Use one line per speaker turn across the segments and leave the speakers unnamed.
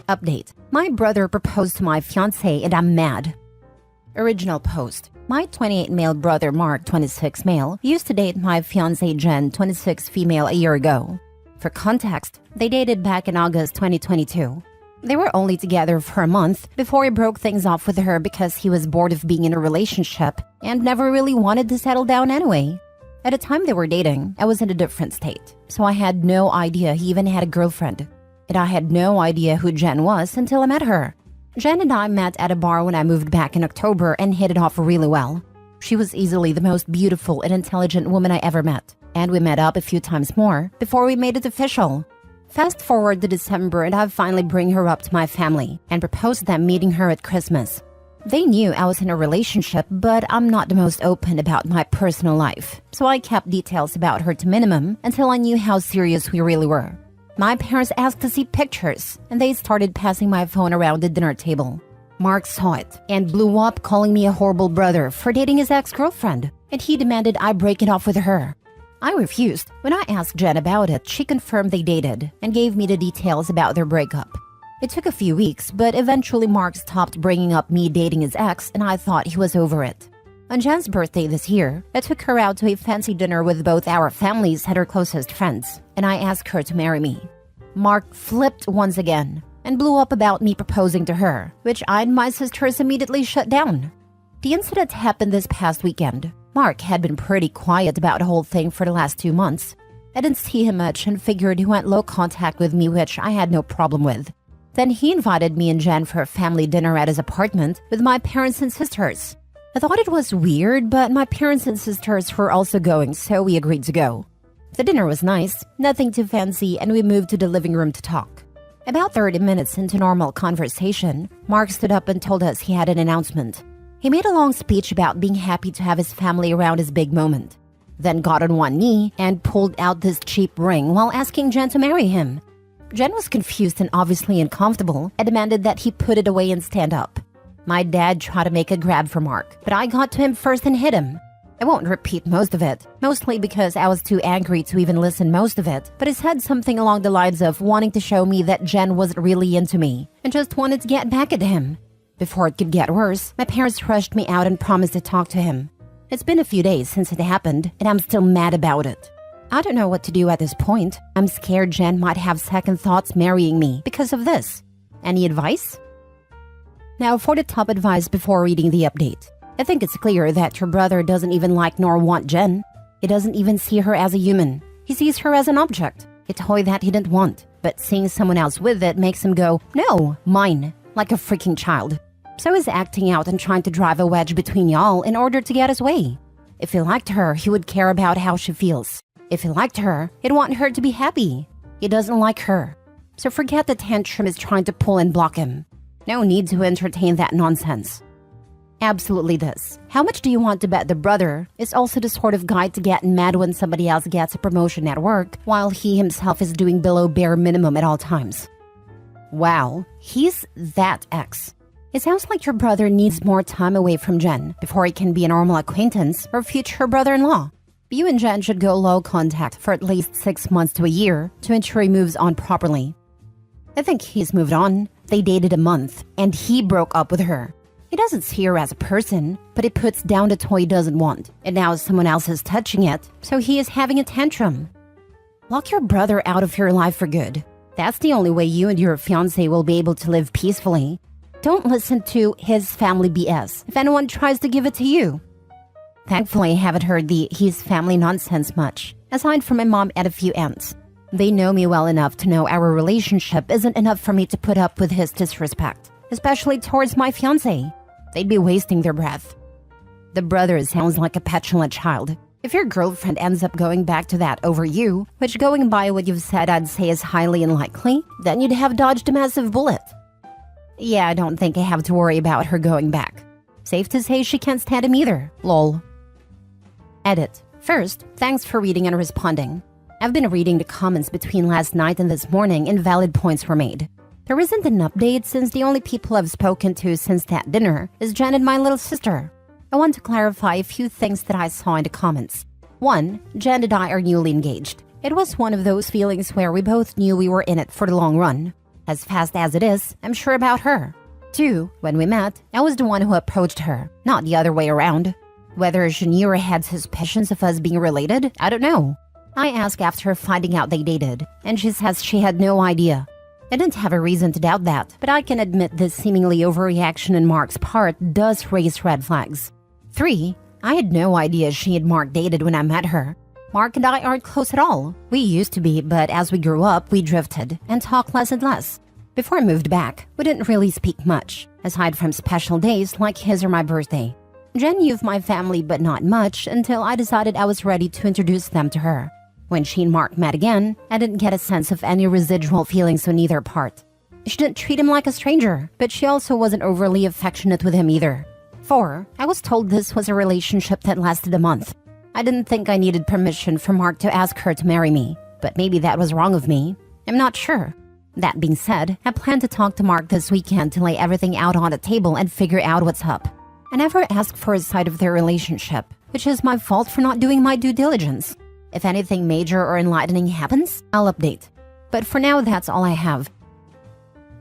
Update. My brother proposed to my fiancée and I'm mad. Original post. My 28 male brother Mark, 26 male, used to date my fiancée Jen, 26 female, a year ago. For context, they dated back in August 2022. They were only together for a month before he broke things off with her because he was bored of being in a relationship and never really wanted to settle down anyway. At the time they were dating, I was in a different state, so I had no idea he even had a girlfriend. And I had no idea who Jen was until I met her. Jen and I met at a bar when I moved back in October and hit it off really well. She was easily the most beautiful and intelligent woman I ever met, and we met up a few times more before we made it official. Fast forward to December and I finally bring her up to my family and proposed them meeting her at Christmas. They knew I was in a relationship, but I'm not the most open about my personal life, so I kept details about her to minimum until I knew how serious we really were. My parents asked to see pictures, and they started passing my phone around the dinner table. Mark saw it and blew up calling me a horrible brother for dating his ex-girlfriend, and he demanded I break it off with her. I refused. When I asked Jen about it, she confirmed they dated and gave me the details about their breakup. It took a few weeks, but eventually Mark stopped bringing up me dating his ex, and I thought he was over it. On Jen's birthday this year, I took her out to a fancy dinner with both our families and her closest friends, and I asked her to marry me. Mark flipped once again and blew up about me proposing to her, which I and my sisters immediately shut down. The incident happened this past weekend. Mark had been pretty quiet about the whole thing for the last 2 months. I didn't see him much and figured he went low contact with me, which I had no problem with. Then he invited me and Jen for a family dinner at his apartment with my parents and sisters. I thought it was weird, but my parents and sisters were also going, so we agreed to go. The dinner was nice, nothing too fancy, and we moved to the living room to talk. About 30 minutes into normal conversation, Mark stood up and told us he had an announcement. He made a long speech about being happy to have his family around his big moment, then got on one knee and pulled out this cheap ring while asking Jen to marry him. Jen was confused and obviously uncomfortable and demanded that he put it away and stand up. My dad tried to make a grab for Mark, but I got to him first and hit him. I won't repeat most of it, mostly because I was too angry to even listen most of it, but he said something along the lines of wanting to show me that Jen wasn't really into me and just wanted to get back at him. Before it could get worse, my parents rushed me out and promised to talk to him. It's been a few days since it happened, and I'm still mad about it. I don't know what to do at this point. I'm scared Jen might have second thoughts marrying me because of this. Any advice? Now for the top advice before reading the update. I think it's clear that your brother doesn't even like nor want Jen. He doesn't even see her as a human. He sees her as an object, a toy that he didn't want. But seeing someone else with it makes him go, "No, mine," like a freaking child. So he's acting out and trying to drive a wedge between y'all in order to get his way. If he liked her, he would care about how she feels. If he liked her, he'd want her to be happy. He doesn't like her. So forget the tantrum he's trying to pull and block him. No need to entertain that nonsense. Absolutely this. How much do you want to bet the brother is also the sort of guy to get mad when somebody else gets a promotion at work while he himself is doing below bare minimum at all times? Wow, he's that ex. It sounds like your brother needs more time away from Jen before he can be a normal acquaintance or future brother-in-law. You and Jen should go low contact for at least 6 months to a year to ensure he moves on properly. I think he's moved on. They dated a month, and he broke up with her. He doesn't see her as a person, but he puts down the toy he doesn't want, and now someone else is touching it, so he is having a tantrum. Lock your brother out of your life for good. That's the only way you and your fiancé will be able to live peacefully. Don't listen to his family BS if anyone tries to give it to you. Thankfully, I haven't heard the his family nonsense much, aside from my mom and a few aunts. They know me well enough to know our relationship isn't enough for me to put up with his disrespect, especially towards my fiancé. They'd be wasting their breath. The brother sounds like a petulant child. If your girlfriend ends up going back to that over you, which going by what you've said I'd say is highly unlikely, then you'd have dodged a massive bullet. Yeah, I don't think I have to worry about her going back. Safe to say she can't stand him either, lol. Edit. First, thanks for reading and responding. I've been reading the comments between last night and this morning and valid points were made. There isn't an update since the only people I've spoken to since that dinner is Jen and my little sister. I want to clarify a few things that I saw in the comments. 1. Jen and I are newly engaged. It was one of those feelings where we both knew we were in it for the long run. As fast as it is, I'm sure about her. 2. When we met, I was the one who approached her, not the other way around. Whether she knew or had suspicions of us being related, I don't know. I asked after finding out they dated, and she says she had no idea. I didn't have a reason to doubt that, but I can admit this seemingly overreaction on Mark's part does raise red flags. 3. I had no idea she and Mark dated when I met her. Mark and I aren't close at all. We used to be, but as we grew up, we drifted and talked less and less. Before I moved back, we didn't really speak much, aside from special days like his or my birthday. Jen knew of my family but not much until I decided I was ready to introduce them to her. When she and Mark met again, I didn't get a sense of any residual feelings on either part. She didn't treat him like a stranger, but she also wasn't overly affectionate with him either. 4. I was told this was a relationship that lasted a month. I didn't think I needed permission from Mark to ask her to marry me, but maybe that was wrong of me. I'm not sure. That being said, I plan to talk to Mark this weekend to lay everything out on the table and figure out what's up. I never asked for a side of their relationship, which is my fault for not doing my due diligence. If anything major or enlightening happens, I'll update. But for now, that's all I have.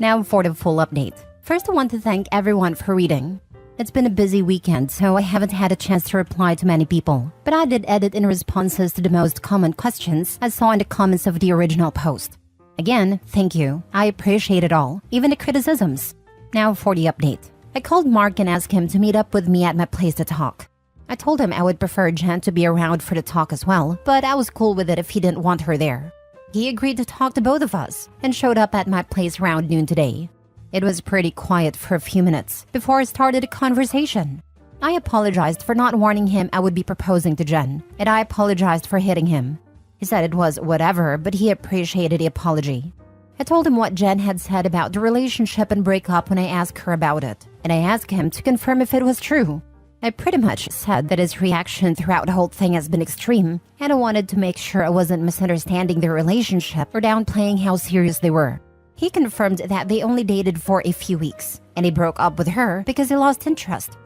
Now for the full update. First, I want to thank everyone for reading. It's been a busy weekend, so I haven't had a chance to reply to many people, but I did edit in responses to the most common questions I saw in the comments of the original post. Again, thank you. I appreciate it all, even the criticisms. Now for the update. I called Mark and asked him to meet up with me at my place to talk. I told him I would prefer Jen to be around for the talk as well, but I was cool with it if he didn't want her there. He agreed to talk to both of us and showed up at my place around noon today. It was pretty quiet for a few minutes before I started a conversation. I apologized for not warning him I would be proposing to Jen, and I apologized for hitting him. He said it was whatever, but he appreciated the apology. I told him what Jen had said about the relationship and breakup when I asked her about it, and I asked him to confirm if it was true. I pretty much said that his reaction throughout the whole thing has been extreme, and I wanted to make sure I wasn't misunderstanding their relationship or downplaying how serious they were. He confirmed that they only dated for a few weeks, and he broke up with her because he lost interest.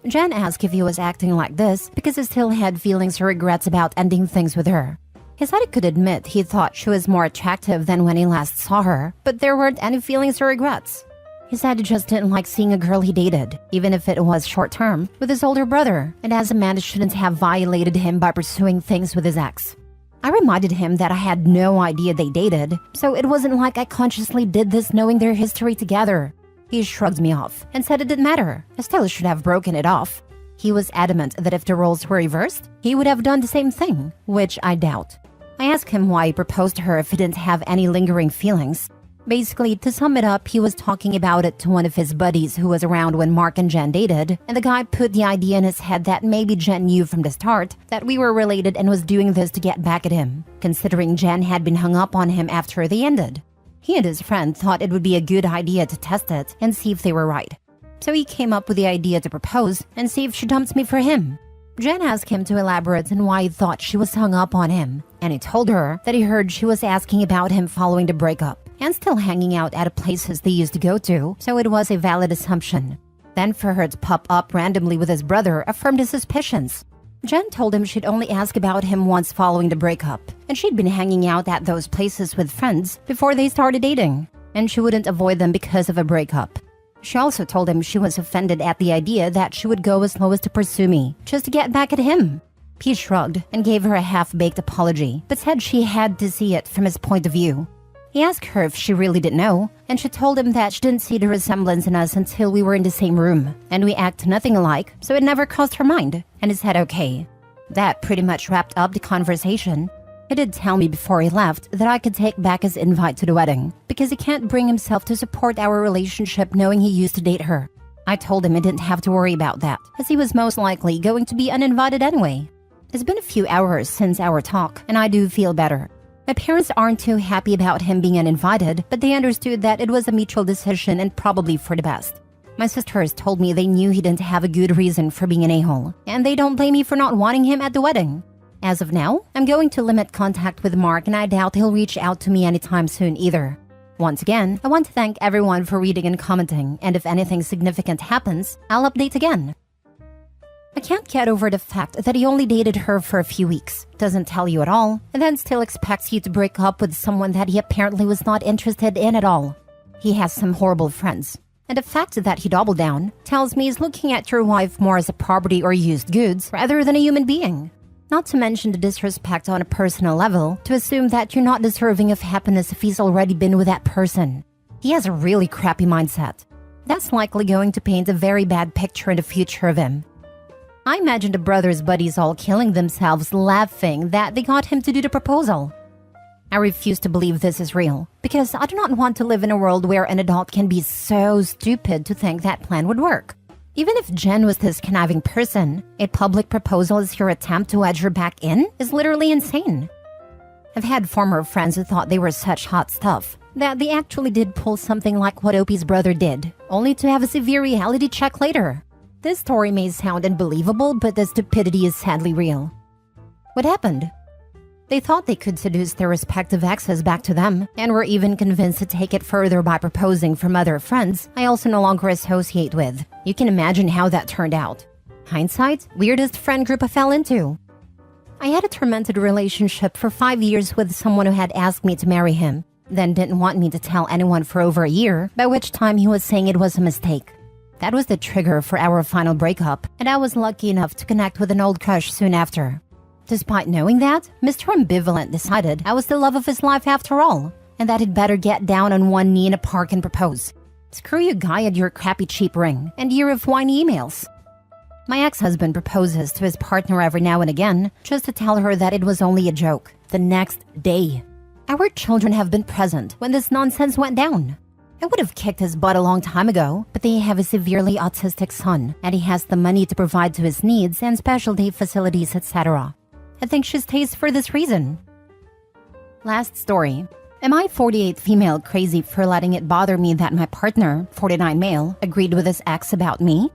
Jen asked if he was acting like this because he still had feelings or regrets about ending things with her. He said he could admit he thought she was more attractive than when he last saw her, but there weren't any feelings or regrets. He said he just didn't like seeing a girl he dated, even if it was short-term, with his older brother, and as a man shouldn't have violated him by pursuing things with his ex. I reminded him that I had no idea they dated, so it wasn't like I consciously did this knowing their history together. He shrugged me off and said it didn't matter. I still should have broken it off. He was adamant that if the roles were reversed, he would have done the same thing, which I doubt. I asked him why he proposed to her if he didn't have any lingering feelings. Basically, to sum it up, he was talking about it to one of his buddies who was around when Mark and Jen dated, and the guy put the idea in his head that maybe Jen knew from the start that we were related and was doing this to get back at him, considering Jen had been hung up on him after they ended. He and his friend thought it would be a good idea to test it and see if they were right. So he came up with the idea to propose and see if she dumped me for him. Jen asked him to elaborate on why he thought she was hung up on him, and he told her that he heard she was asking about him following the breakup and still hanging out at places they used to go to, so it was a valid assumption. Then for her to pop up randomly with his brother affirmed his suspicions. Jen told him she'd only ask about him once following the breakup, and she'd been hanging out at those places with friends before they started dating, and she wouldn't avoid them because of a breakup. She also told him she was offended at the idea that she would go as low as to pursue me, just to get back at him. He shrugged and gave her a half-baked apology, but said she had to see it from his point of view. He asked her if she really didn't know, and she told him that she didn't see the resemblance in us until we were in the same room, and we act nothing alike, so it never crossed her mind, and he said okay. That pretty much wrapped up the conversation. He did tell me before he left that I could take back his invite to the wedding, because he can't bring himself to support our relationship knowing he used to date her. I told him he didn't have to worry about that, as he was most likely going to be uninvited anyway. It's been a few hours since our talk, and I do feel better. My parents aren't too happy about him being uninvited, but they understood that it was a mutual decision and probably for the best. My sisters told me they knew he didn't have a good reason for being an a-hole, and they don't blame me for not wanting him at the wedding. As of now, I'm going to limit contact with Mark, and I doubt he'll reach out to me anytime soon either. Once again, I want to thank everyone for reading and commenting, and if anything significant happens, I'll update again. I can't get over the fact that he only dated her for a few weeks, doesn't tell you at all, and then still expects you to break up with someone that he apparently was not interested in at all. he has some horrible friends. And the fact that he doubled down tells me he's looking at your wife more as a property or used goods rather than a human being. Not to mention the disrespect on a personal level to assume that you're not deserving of happiness if he's already been with that person. He has a really crappy mindset. That's likely going to paint a very bad picture in the future of him. I imagine the brothers' buddies all killing themselves laughing that they got him to do the proposal. I refuse to believe this is real, because I do not want to live in a world where an adult can be so stupid to think that plan would work. Even if Jen was this conniving person, a public proposal as your attempt to edge her back in is literally insane. I've had former friends who thought they were such hot stuff that they actually did pull something like what Opie's brother did, only to have a severe reality check later. This story may sound unbelievable, but the stupidity is sadly real. What happened? They thought they could seduce their respective exes back to them, and were even convinced to take it further by proposing from other friends I also no longer associate with. You can imagine how that turned out. Hindsight, weirdest friend group I fell into. I had a tormented relationship for 5 years with someone who had asked me to marry him, then didn't want me to tell anyone for over a year, by which time he was saying it was a mistake. That was the trigger for our final breakup, and I was lucky enough to connect with an old crush soon after. Despite knowing that, Mr. Ambivalent decided I was the love of his life after all, and that he'd better get down on one knee in a park and propose. Screw you, guy, and your crappy cheap ring, and year of whiny emails. My ex-husband proposes to his partner every now and again, just to tell her that it was only a joke, the next day. Our children have been present when this nonsense went down. I would have kicked his butt a long time ago, but they have a severely autistic son, and he has the money to provide to his needs and specialty facilities, etc. I think she stays for this reason. Last story. Am I 48 female crazy for letting it bother me that my partner, 49 male, agreed with his ex about me?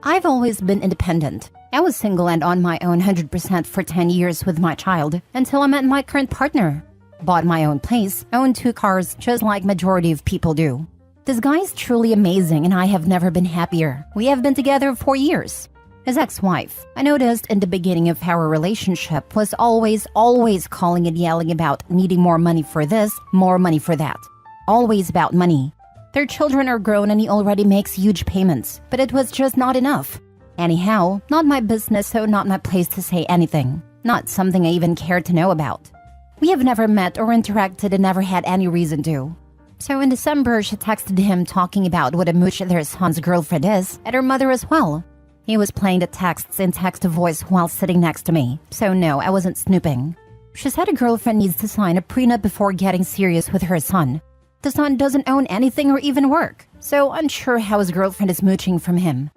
I've always been independent. I was single and on my own 100% for 10 years with my child until I met my current partner. Bought my own place, owned 2 cars just like majority of people do. This guy is truly amazing and I have never been happier. We have been together 4 years. His ex-wife, I noticed in the beginning of our relationship, was always calling and yelling about needing more money for this, more money for that. Always about money. Their children are grown and he already makes huge payments, but it was just not enough. Anyhow, not my business, so not my place to say anything. Not something I even cared to know about. We have never met or interacted and never had any reason to. So in December, she texted him talking about what a mooch their son's girlfriend is, and her mother as well. He was playing the texts in text-to-voice while sitting next to me, so no, I wasn't snooping. She said a girlfriend needs to sign a prenup before getting serious with her son. The son doesn't own anything or even work, so unsure how his girlfriend is mooching from him.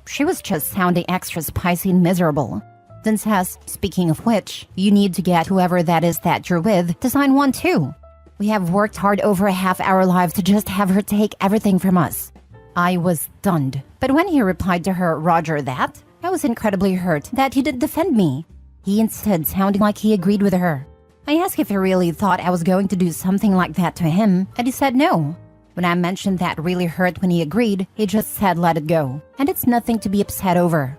She was just sounding extra spicy and miserable. Then says, speaking of which, you need to get whoever that is that you're with to sign one too. We have worked hard over a half our lives to just have her take everything from us. I was stunned, but when he replied to her, Roger that, I was incredibly hurt that he didn't defend me. He instead sounding like he agreed with her. I asked if he really thought I was going to do something like that to him, and he said no. When I mentioned that really hurt when he agreed, he just said let it go, and it's nothing to be upset over.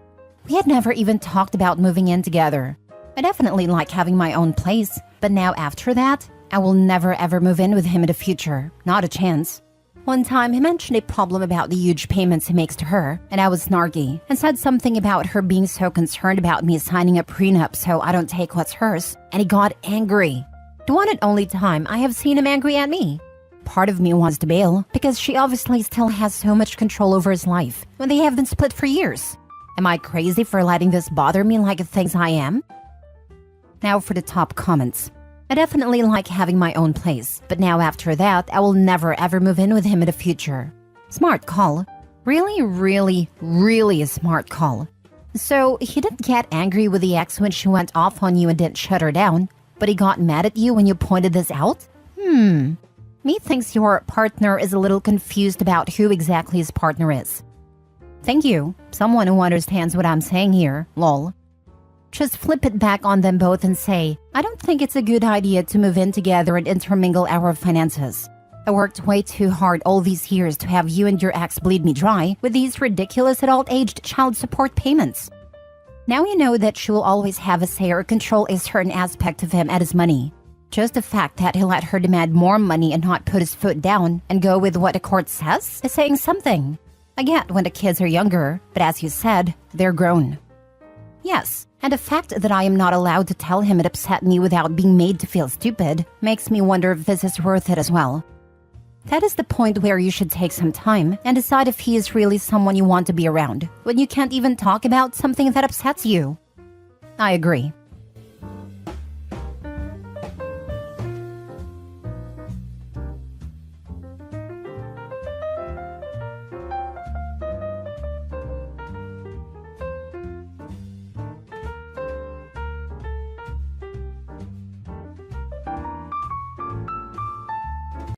We had never even talked about moving in together. I definitely like having my own place, but now after that, I will never ever move in with him in the future. Not a chance. One time, he mentioned a problem about the huge payments he makes to her, and I was snarky and said something about her being so concerned about me signing a prenup so I don't take what's hers, and he got angry. The one and only time I have seen him angry at me. Part of me wants to bail, because she obviously still has so much control over his life when they have been split for years. Am I crazy for letting this bother me like it thinks I am? Now for the top comments. I definitely like having my own place, but now after that, I will never ever move in with him in the future. Smart call. Really a smart call. So, he didn't get angry with the ex when she went off on you and didn't shut her down, but he got mad at you when you pointed this out? Me thinks your partner is a little confused about who exactly his partner is. Thank you. Someone who understands what I'm saying here, lol. Just flip it back on them both and say, I don't think it's a good idea to move in together and intermingle our finances. I worked way too hard all these years to have you and your ex bleed me dry with these ridiculous adult-aged child support payments. Now you know that she will always have a say or control a certain aspect of him and his money. Just the fact that he let her demand more money and not put his foot down and go with what the court says is saying something. I get when the kids are younger, but as you said, they're grown. Yes, and the fact that I am not allowed to tell him it upset me without being made to feel stupid makes me wonder if this is worth it as well. That is the point where you should take some time and decide if he is really someone you want to be around, when you can't even talk about something that upsets you. I agree.